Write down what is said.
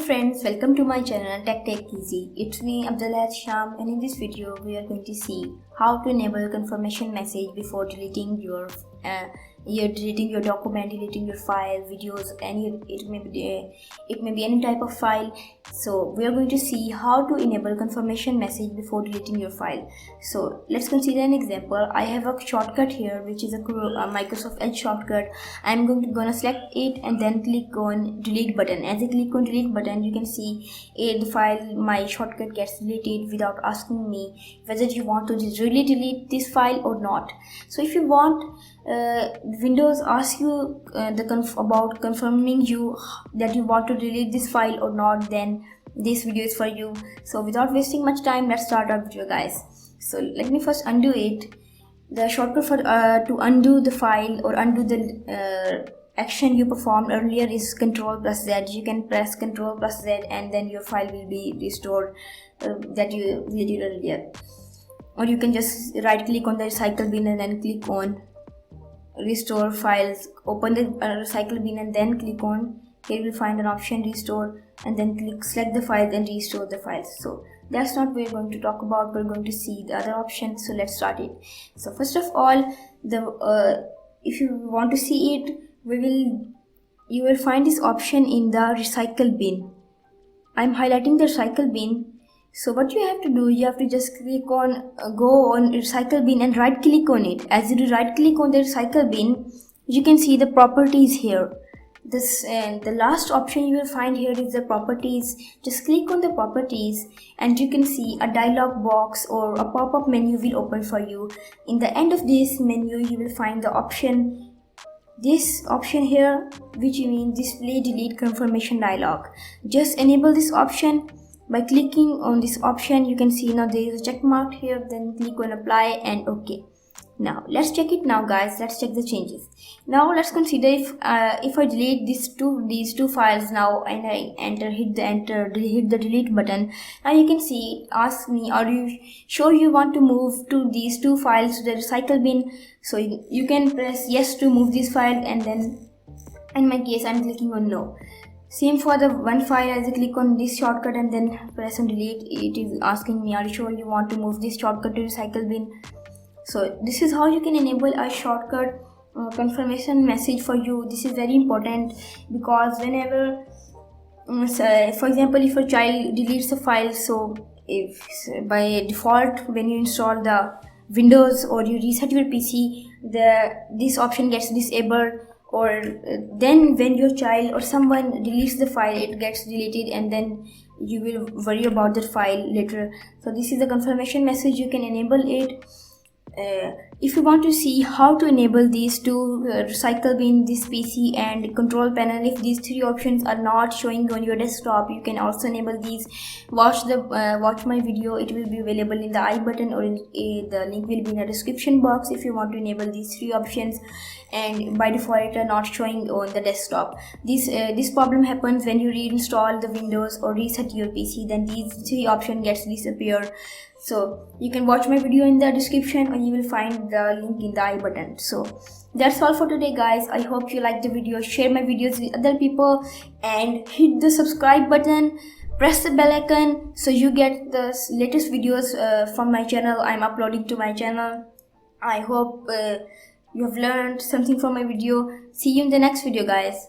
friends, welcome to my channel Tech Easy. It's me Abdullah Sham, and in this video we are going to see how to enable confirmation message before deleting your document, deleting your file, videos, it may be any type of file. So we are going to see how to enable confirmation message before deleting your file. So let's consider an example. I have a shortcut here which is a Microsoft Edge shortcut. I'm gonna select it and then click on delete button. As I click on delete button, you can see the file, my shortcut gets deleted without asking me whether you want to really delete this file or not. So if you want, Windows asks you about confirming you that you want to delete this file or not, then this video is for you. So without wasting much time, let's start our video, guys. So let me first undo it. The shortcut for to undo the file or undo the action you performed earlier is Ctrl+Z. You can press Ctrl+Z and then your file will be restored that you deleted earlier. Or you can just right click on the recycle bin and then click on restore files. Open the recycle bin and then click on, here you will find an option restore, and then select the file and restore the files. So that's not what we're going to talk about. We're going to see the other options. So let's start it. So first of all, if you want to see it, you will find this option in the recycle bin. I'm highlighting the recycle bin. So what you have to do, you have to just click on go on recycle bin and right click on it. As you right click on the recycle bin, you can see the properties here. The last option you will find here is the properties. Just click on the properties and you can see a dialog box or a pop-up menu will open for you. In the end of this menu, you will find the option, this option here, which means display delete confirmation dialog. Just enable this option by clicking on this option. You can see now there is a check mark here, then click on apply and OK. Now let's check it now, guys. Let's check the changes. Now let's consider if I delete these two files now and I hit the delete button. Now you can see it asks me, are you sure you want to move to these two files to the recycle bin? So you can press yes to move this file, and then in my case I'm clicking on no. Same for the one file. As I click on this shortcut and then press on delete, it is asking me, are you sure you want to move this shortcut to recycle bin? So this is how you can enable a shortcut confirmation message for you. This is very important because whenever, for example, if a child deletes a file, so if by default when you install the Windows or you reset your PC, this option gets disabled, or then when your child or someone deletes the file, it gets deleted and then you will worry about that file later. So this is the confirmation message. You can enable it. If you want to see how to enable these two, recycle bin, this PC and control panel, if these three options are not showing on your desktop, you can also enable these. Watch my video. It will be available in the I button, or the link will be in the description box if you want to enable these three options, and by default are not showing on the desktop. This problem happens when you reinstall the Windows or reset your PC, then these three options gets disappeared. So you can watch my video in the description, or you will find the link in the I button. So that's all for today, guys. I hope you liked the video. Share my videos with other people and hit the subscribe button. Press the bell icon so you get the latest videos from my channel. I'm uploading to my channel. I hope you have learned something from my video. See you in the next video, guys.